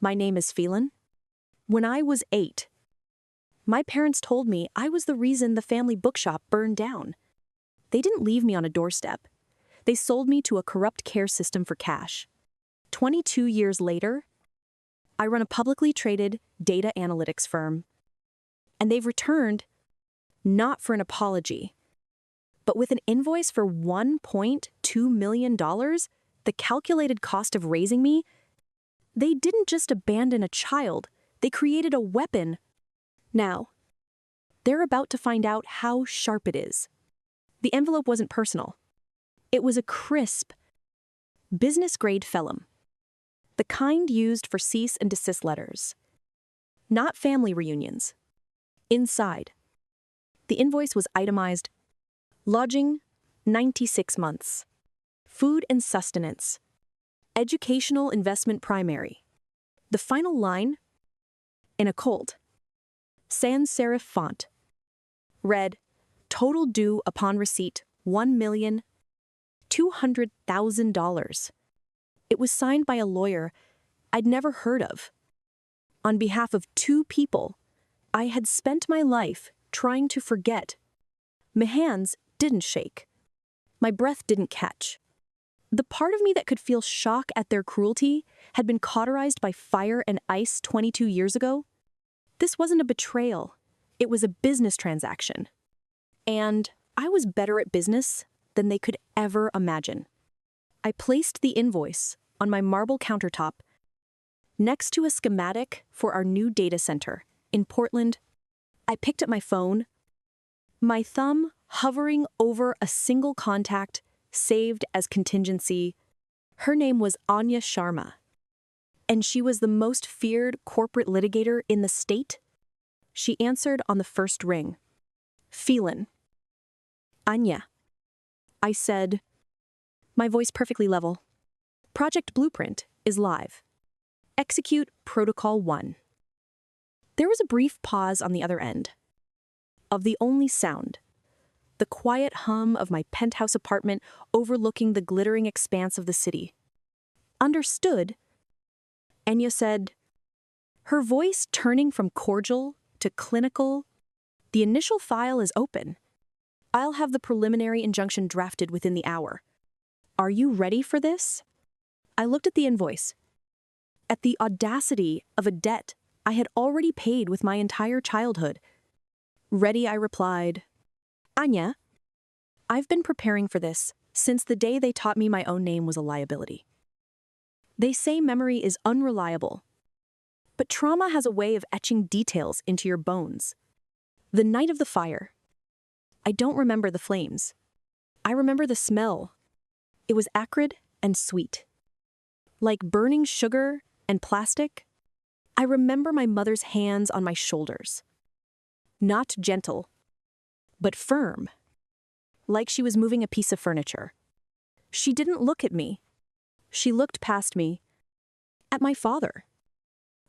My name is Phelan. When I was 8, my parents told me I was the reason the family bookshop burned down. They didn't leave me on a doorstep. They sold me to a corrupt care system for cash. 22 years later, I run a publicly traded data analytics firm. And they've returned, not for an apology, but with an invoice for $1.2 million, the calculated cost of raising me. They didn't just abandon a child, they created a weapon. Now, they're about to find out how sharp it is. The envelope wasn't personal. It was a crisp, business-grade vellum, the kind used for cease and desist letters. Not family reunions. Inside, the invoice was itemized: lodging, 96 months. Food and sustenance. Educational investment primary. The final line, in a cold, sans serif font, read, total due upon receipt, $1,200,000. It was signed by a lawyer I'd never heard of. On behalf of 2 people I had spent my life trying to forget. My hands didn't shake. My breath didn't catch. The part of me that could feel shock at their cruelty had been cauterized by fire and ice 22 years ago. This wasn't a betrayal. It was a business transaction. And I was better at business than they could ever imagine. I placed the invoice on my marble countertop next to a schematic for our new data center in Portland. I picked up my phone, my thumb hovering over a single contact saved as contingency. Her name was Anya Sharma, and she was the most feared corporate litigator in the state. She answered on the first ring. Phelan. Anya. I said, my voice perfectly level. Project Blueprint is live. Execute Protocol 1. There was a brief pause on the other end. Of the only sound, the quiet hum of my penthouse apartment overlooking the glittering expanse of the city. Understood, Anya said, her voice turning from cordial to clinical. The initial file is open. I'll have the preliminary injunction drafted within the hour. Are you ready for this? I looked at the invoice. At the audacity of a debt I had already paid with my entire childhood. Ready, I replied. Anya, I've been preparing for this since the day they taught me my own name was a liability. They say memory is unreliable, but trauma has a way of etching details into your bones. The night of the fire, I don't remember the flames. I remember the smell. It was acrid and sweet. Like burning sugar and plastic. I remember my mother's hands on my shoulders. Not gentle, but firm. Like she was moving a piece of furniture. She didn't look at me. She looked past me, at my father,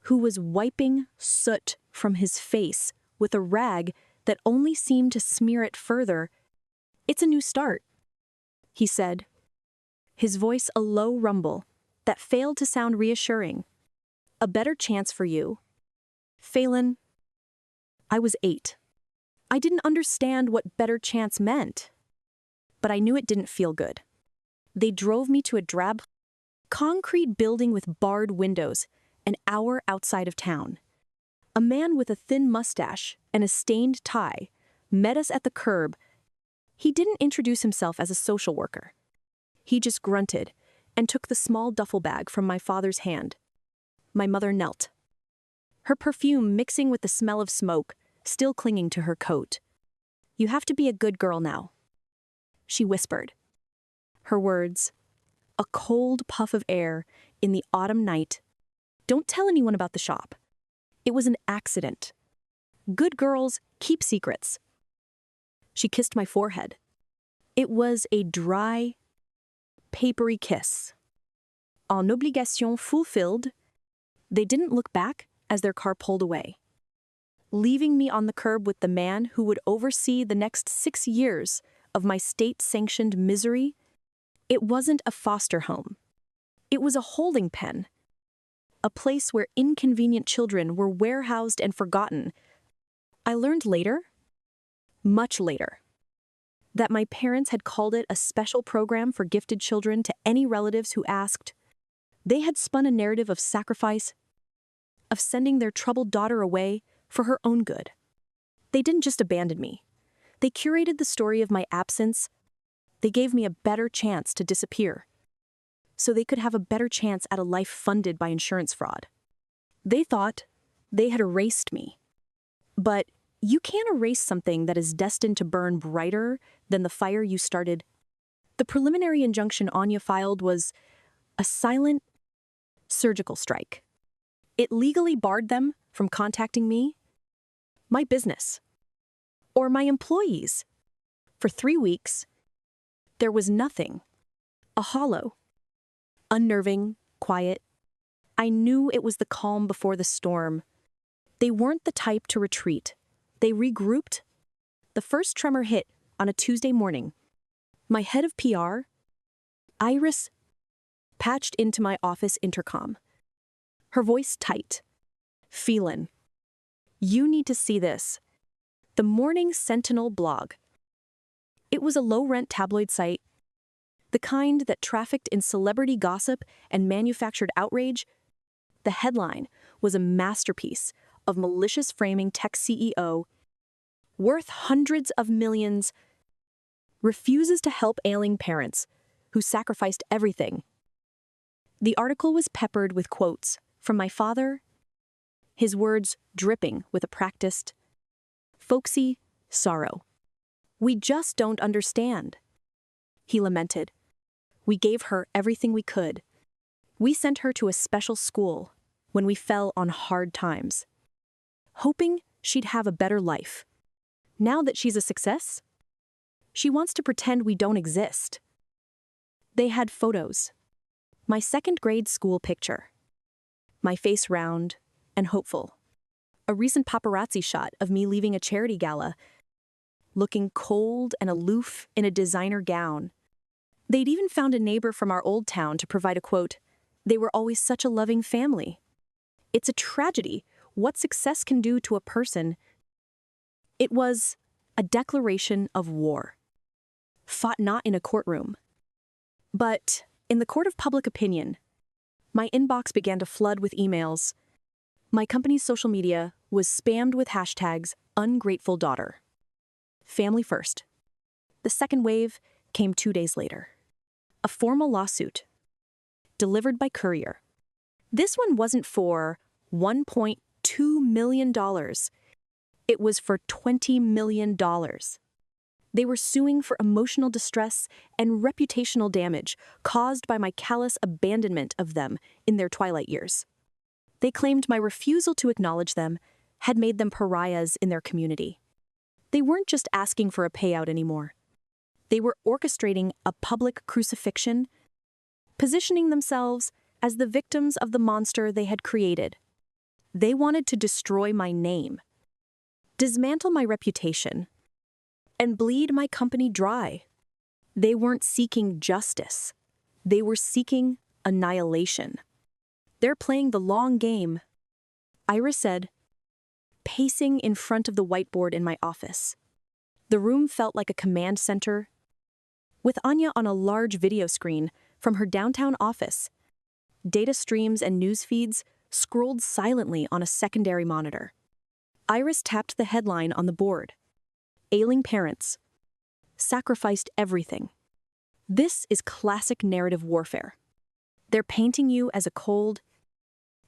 who was wiping soot from his face with a rag that only seemed to smear it further. It's a new start, he said, his voice a low rumble that failed to sound reassuring. A better chance for you. Phelan, I was 8. I didn't understand what better chance meant, but I knew it didn't feel good. They drove me to a drab, concrete building with barred windows, an hour outside of town. A man with a thin mustache and a stained tie met us at the curb. He didn't introduce himself as a social worker. He just grunted and took the small duffel bag from my father's hand. My mother knelt, her perfume mixing with the smell of smoke, still clinging to her coat. You have to be a good girl now, she whispered. Her words, a cold puff of air in the autumn night. Don't tell anyone about the shop. It was an accident. Good girls keep secrets. She kissed my forehead. It was a dry, papery kiss. En obligation fulfilled, they didn't look back as their car pulled away, leaving me on the curb with the man who would oversee the next 6 years of my state-sanctioned misery. It wasn't a foster home. It was a holding pen, a place where inconvenient children were warehoused and forgotten. I learned later, much later, that my parents had called it a special program for gifted children to any relatives who asked. They had spun a narrative of sacrifice, of sending their troubled daughter away for her own good. They didn't just abandon me. They curated the story of my absence. They gave me a better chance to disappear, so they could have a better chance at a life funded by insurance fraud. They thought they had erased me. But you can't erase something that is destined to burn brighter than the fire you started. The preliminary injunction Anya filed was a silent, surgical strike. It legally barred them from contacting me, my business, or my employees. For 3 weeks, there was nothing. A hollow, unnerving, quiet. I knew it was the calm before the storm. They weren't the type to retreat. They regrouped. The first tremor hit on a Tuesday morning. My head of PR, Iris, patched into my office intercom. Her voice tight. "Phelan, you need to see this." The Morning Sentinel blog. It was a low-rent tabloid site, the kind that trafficked in celebrity gossip and manufactured outrage. The headline was a masterpiece of malicious framing. Tech CEO, worth hundreds of millions, refuses to help ailing parents who sacrificed everything. The article was peppered with quotes from my father, his words dripping with a practiced, folksy sorrow. "We just don't understand," he lamented. "We gave her everything we could. We sent her to a special school when we fell on hard times, hoping she'd have a better life. Now that she's a success, she wants to pretend we don't exist." They had photos. My second-grade school picture. My face round and hopeful. A recent paparazzi shot of me leaving a charity gala, looking cold and aloof in a designer gown. They'd even found a neighbor from our old town to provide a quote. "They were always such a loving family." It's a tragedy what success can do to a person. It was a declaration of war, fought not in a courtroom, but in the court of public opinion. My inbox began to flood with emails. My company's social media was spammed with hashtags ungrateful daughter. Family first. The second wave came 2 days later. A formal lawsuit, delivered by courier. This one wasn't for $1.2 million. It was for $20 million. They were suing for emotional distress and reputational damage caused by my callous abandonment of them in their twilight years. They claimed my refusal to acknowledge them had made them pariahs in their community. They weren't just asking for a payout anymore. They were orchestrating a public crucifixion, positioning themselves as the victims of the monster they had created. They wanted to destroy my name, dismantle my reputation, and bleed my company dry. They weren't seeking justice. They were seeking annihilation. "They're playing the long game," Iris said, pacing in front of the whiteboard in my office. The room felt like a command center, with Anya on a large video screen from her downtown office. Data streams and news feeds scrolled silently on a secondary monitor. Iris tapped the headline on the board. "Ailing parents sacrificed everything." This is classic narrative warfare. They're painting you as a cold,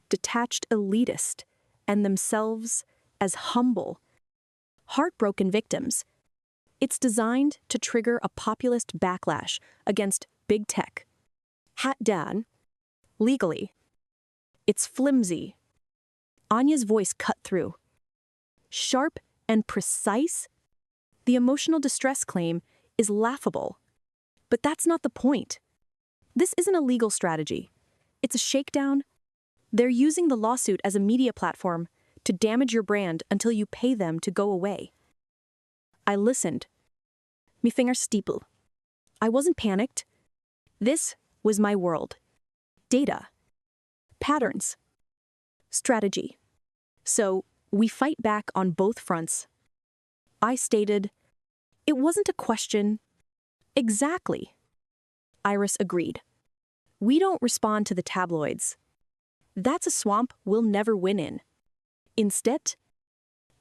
detached elitist and themselves as humble, heartbroken victims. It's designed to trigger a populist backlash against big tech. Hat down, legally. It's flimsy. Anya's voice cut through. Sharp and precise. The emotional distress claim is laughable. But that's not the point. This isn't a legal strategy. It's a shakedown. They're using the lawsuit as a media platform to damage your brand until you pay them to go away. I listened. Me finger steeple. I wasn't panicked. This was my world. Data. Patterns. Strategy. So, we fight back on both fronts. I stated, "It wasn't a question." Exactly. Iris agreed. "We don't respond to the tabloids. That's a swamp we'll never win in. Instead,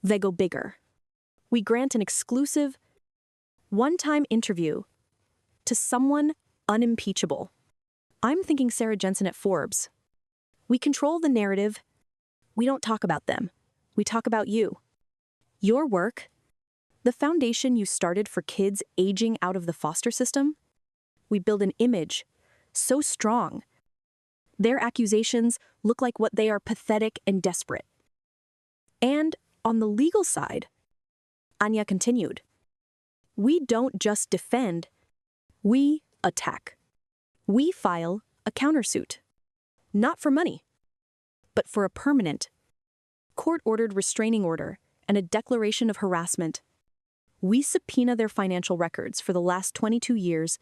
they go bigger. We grant an exclusive, one-time interview to someone unimpeachable. I'm thinking Sarah Jensen at Forbes. We control the narrative. We don't talk about them. We talk about you. Your work, the foundation you started for kids aging out of the foster system. We build an image so strong. Their accusations look like what they are: pathetic and desperate." And on the legal side, Anya continued, "We don't just defend, we attack. We file a countersuit. Not for money, but for a permanent, court-ordered restraining order and a declaration of harassment. We subpoena their financial records for the last 22 years.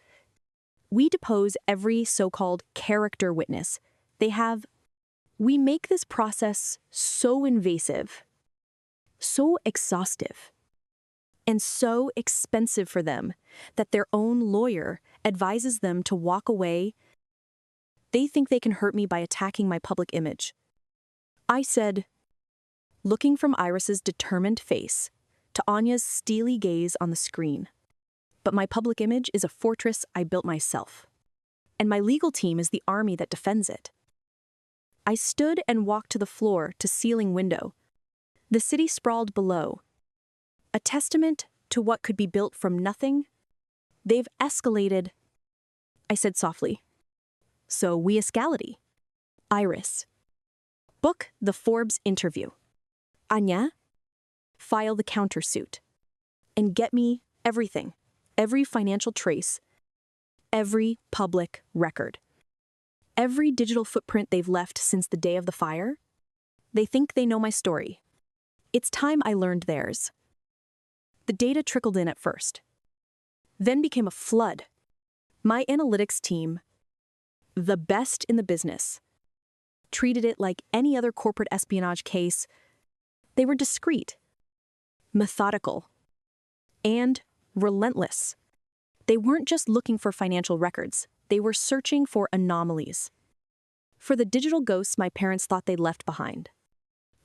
We depose every so-called character witness they have. We make this process so invasive, so exhaustive, and so expensive for them that their own lawyer advises them to walk away. They think they can hurt me by attacking my public image." I said, looking from Iris's determined face to Anya's steely gaze on the screen, "But my public image is a fortress I built myself, and my legal team is the army that defends it." I stood and walked to the floor-to-ceiling window. The city sprawled below, a testament to what could be built from nothing. "They've escalated," I said softly. "So we escalate." Iris. "Book the Forbes interview. Anya, file the countersuit. And get me everything, every financial trace, every public record. Every digital footprint they've left since the day of the fire. They think they know my story. It's time I learned theirs." The data trickled in at first, then became a flood. My analytics team, the best in the business, treated it like any other corporate espionage case. They were discreet, methodical, and relentless. They weren't just looking for financial records. They were searching for anomalies, for the digital ghosts my parents thought they'd left behind.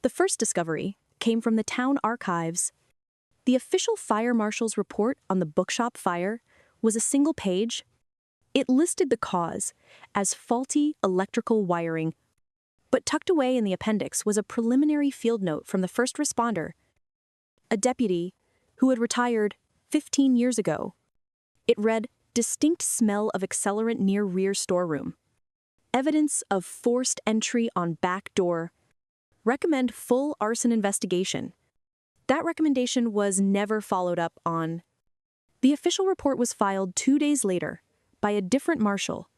The first discovery came from the town archives. The official fire marshal's report on the bookshop fire was a single page. It listed the cause as faulty electrical wiring, but tucked away in the appendix was a preliminary field note from the first responder, a deputy who had retired 15 years ago. It read, "Distinct smell of accelerant near rear storeroom. Evidence of forced entry on back door. Recommend full arson investigation." That recommendation was never followed up on. The official report was filed 2 days later by a different marshal.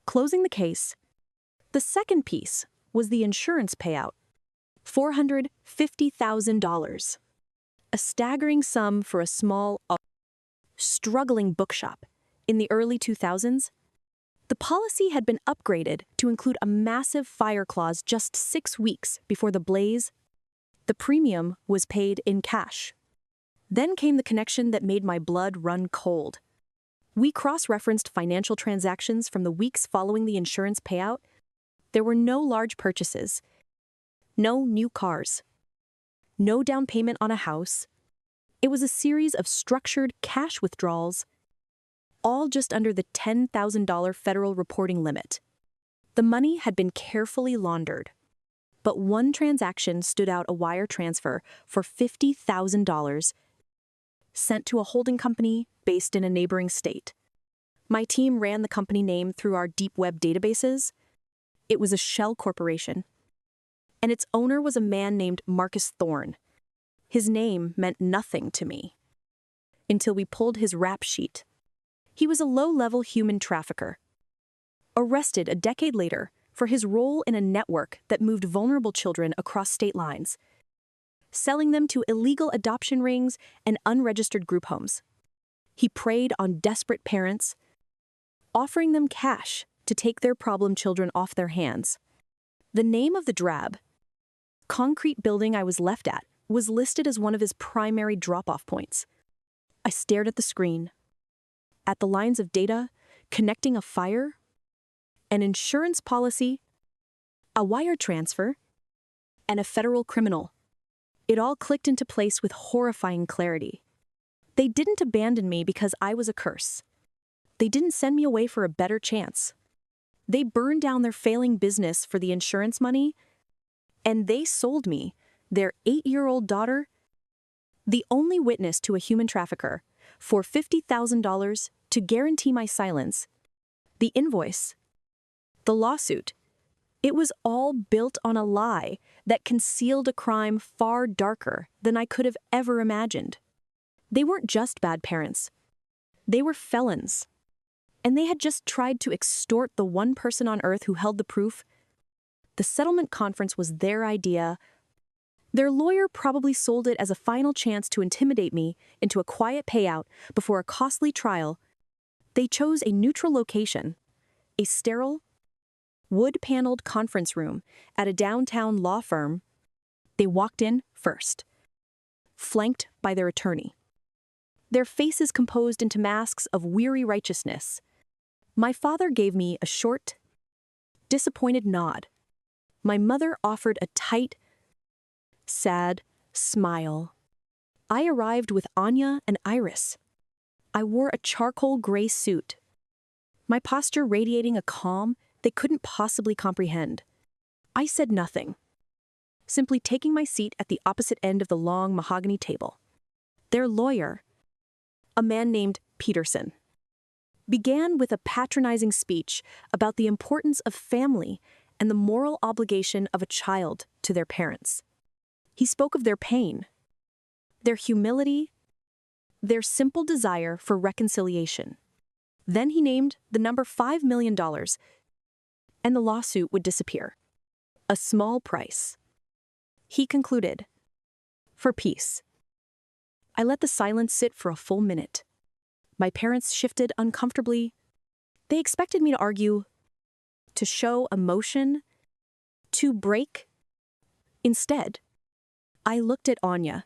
Closing the case, the second piece was the insurance payout, $450,000. A staggering sum for a small, struggling bookshop in the early 2000s. The policy had been upgraded to include a massive fire clause just 6 weeks before the blaze. The premium was paid in cash. Then came the connection that made my blood run cold. We cross-referenced financial transactions from the weeks following the insurance payout. There were no large purchases, no new cars, no down payment on a house. It was a series of structured cash withdrawals, all just under the $10,000 federal reporting limit. The money had been carefully laundered, but one transaction stood out: a wire transfer for $50,000 sent to a holding company based in a neighboring state. My team ran the company name through our deep web databases. It was a shell corporation, and its owner was a man named Marcus Thorne. His name meant nothing to me until we pulled his rap sheet. He was a low-level human trafficker, arrested a decade later for his role in a network that moved vulnerable children across state lines, selling them to illegal adoption rings and unregistered group homes. He preyed on desperate parents, offering them cash to take their problem children off their hands. The name of the drab concrete building I was left at was listed as one of his primary drop-off points. I stared at the screen, at the lines of data, connecting a fire, an insurance policy, a wire transfer, and a federal criminal. It all clicked into place with horrifying clarity. They didn't abandon me because I was a curse. They didn't send me away for a better chance. They burned down their failing business for the insurance money, and they sold me, their 8-year-old daughter, the only witness to a human trafficker, for $50,000 to guarantee my silence. The invoice, the lawsuit, it was all built on a lie that concealed a crime far darker than I could have ever imagined. They weren't just bad parents. They were felons. And they had just tried to extort the one person on earth who held the proof. The settlement conference was their idea. Their lawyer probably sold it as a final chance to intimidate me into a quiet payout before a costly trial. They chose a neutral location, a sterile, wood-paneled conference room at a downtown law firm. They walked in first, flanked by their attorney, their faces composed into masks of weary righteousness. My father gave me a short, disappointed nod. My mother offered a tight, sad smile. I arrived with Anya and Iris. I wore a charcoal gray suit, my posture radiating a calm they couldn't possibly comprehend. I said nothing, simply taking my seat at the opposite end of the long mahogany table. Their lawyer, a man named Peterson, began with a patronizing speech about the importance of family and the moral obligation of a child to their parents. He spoke of their pain, their humility, their simple desire for reconciliation. Then he named the number $5 million, and the lawsuit would disappear. A small price. He concluded, for peace. I let the silence sit for a full minute. My parents shifted uncomfortably. They expected me to argue, to show emotion, to break. Instead, I looked at Anya.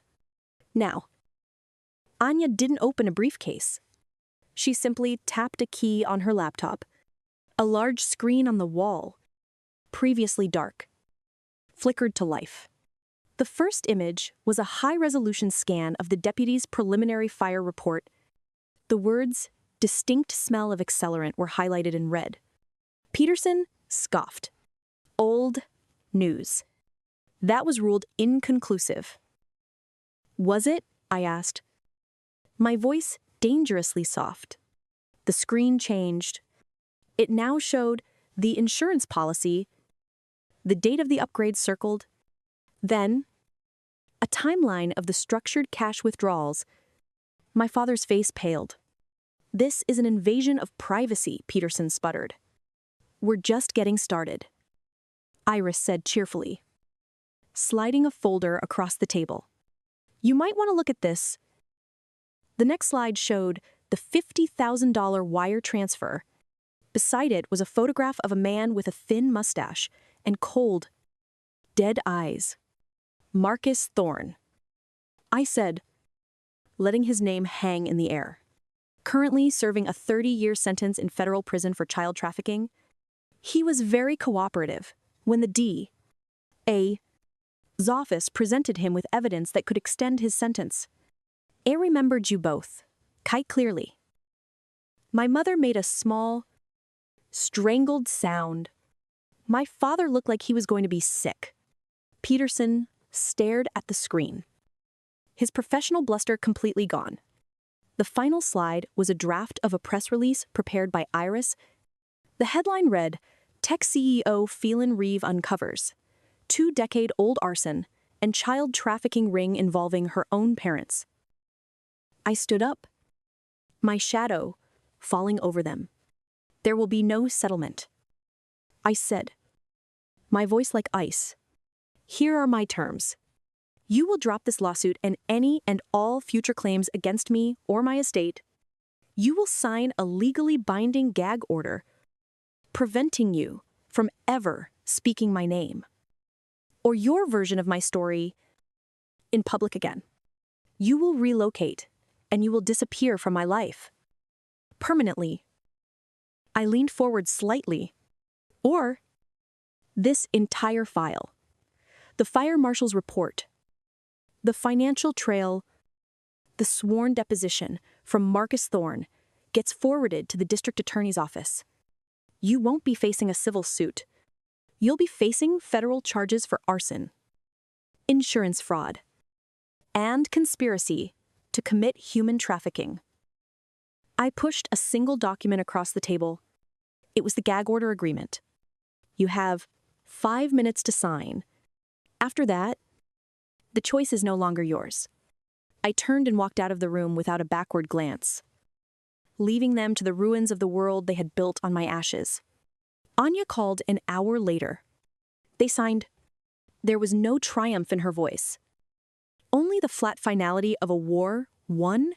Now, Anya didn't open a briefcase. She simply tapped a key on her laptop. A large screen on the wall, previously dark, flickered to life. The first image was a high-resolution scan of the deputy's preliminary fire report. The words, "distinct smell of accelerant," were highlighted in red. Peterson scoffed. Old news. That was ruled inconclusive. Was it? I asked. My voice dangerously soft. The screen changed. It now showed the insurance policy, the date of the upgrade circled, then a timeline of the structured cash withdrawals. My father's face paled. This is an invasion of privacy, Peterson sputtered. We're just getting started, Iris said cheerfully, sliding a folder across the table. You might want to look at this. The next slide showed the $50,000 wire transfer. Beside it was a photograph of a man with a thin mustache and cold, dead eyes. Marcus Thorne. I said, letting his name hang in the air. Currently serving a 30-year sentence in federal prison for child trafficking. He was very cooperative when the D.A.'s office presented him with evidence that could extend his sentence. I remembered you both, quite clearly. My mother made a small, strangled sound. My father looked like he was going to be sick. Peterson stared at the screen, his professional bluster completely gone. The final slide was a draft of a press release prepared by Iris. The headline read, Tech CEO Phelan Reeve uncovers 2-decade-old arson and child trafficking ring involving her own parents. I stood up, my shadow falling over them. There will be no settlement. I said, my voice like ice. Here are my terms. You will drop this lawsuit and any and all future claims against me or my estate. You will sign a legally binding gag order preventing you from ever speaking my name. or your version of my story in public again. You will relocate, and you will disappear from my life. Permanently. I leaned forward slightly. Or this entire file. The fire marshal's report. The financial trail. The sworn deposition from Marcus Thorne gets forwarded to the district attorney's office. You won't be facing a civil suit. You'll be facing federal charges for arson, insurance fraud, and conspiracy to commit human trafficking. I pushed a single document across the table. It was the gag order agreement. You have 5 minutes to sign. After that, the choice is no longer yours. I turned and walked out of the room without a backward glance, leaving them to the ruins of the world they had built on my ashes. Anya called an hour later. They signed. There was no triumph in her voice. Only the flat finality of a war won.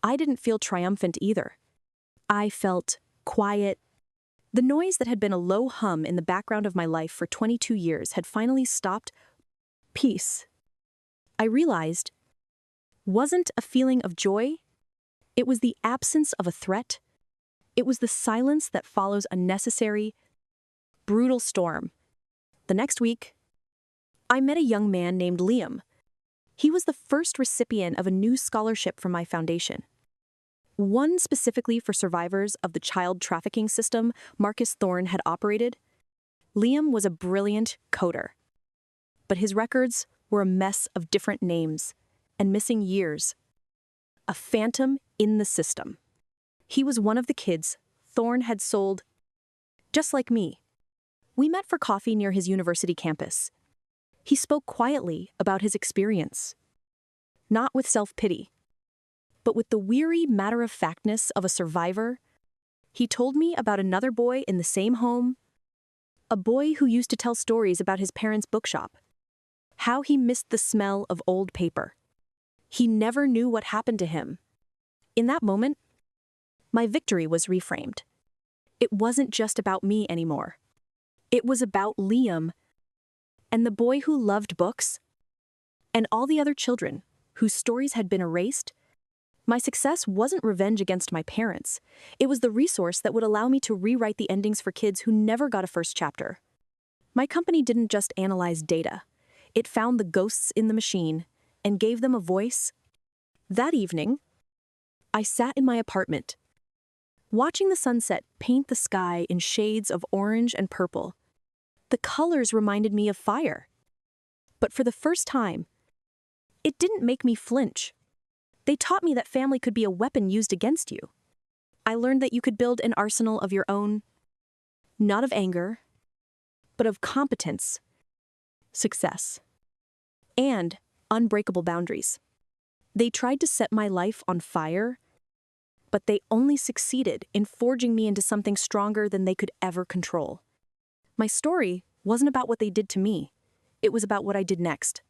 I didn't feel triumphant either. I felt quiet. The noise that had been a low hum in the background of my life for 22 years had finally stopped. Peace. I realized, wasn't a feeling of joy. It was the absence of a threat. It was the silence that follows a necessary, brutal storm. The next week, I met a young man named Liam. He was the first recipient of a new scholarship from my foundation. One specifically for survivors of the child trafficking system Marcus Thorne had operated. Liam was a brilliant coder, but his records were a mess of different names and missing years. A phantom in the system. He was one of the kids Thorne had sold, just like me. We met for coffee near his university campus. He spoke quietly about his experience, not with self-pity, but with the weary matter-of-factness of a survivor. He told me about another boy in the same home, a boy who used to tell stories about his parents' bookshop, how he missed the smell of old paper. He never knew what happened to him. In that moment, my victory was reframed. It wasn't just about me anymore. It was about Liam and the boy who loved books and all the other children whose stories had been erased. My success wasn't revenge against my parents. It was the resource that would allow me to rewrite the endings for kids who never got a first chapter. My company didn't just analyze data. It found the ghosts in the machine and gave them a voice. That evening, I sat in my apartment, watching the sunset paint the sky in shades of orange and purple. The colors reminded me of fire. But for the first time, it didn't make me flinch. They taught me that family could be a weapon used against you. I learned that you could build an arsenal of your own, not of anger, but of competence, success, and unbreakable boundaries. They tried to set my life on fire, but they only succeeded in forging me into something stronger than they could ever control. My story wasn't about what they did to me. It was about what I did next.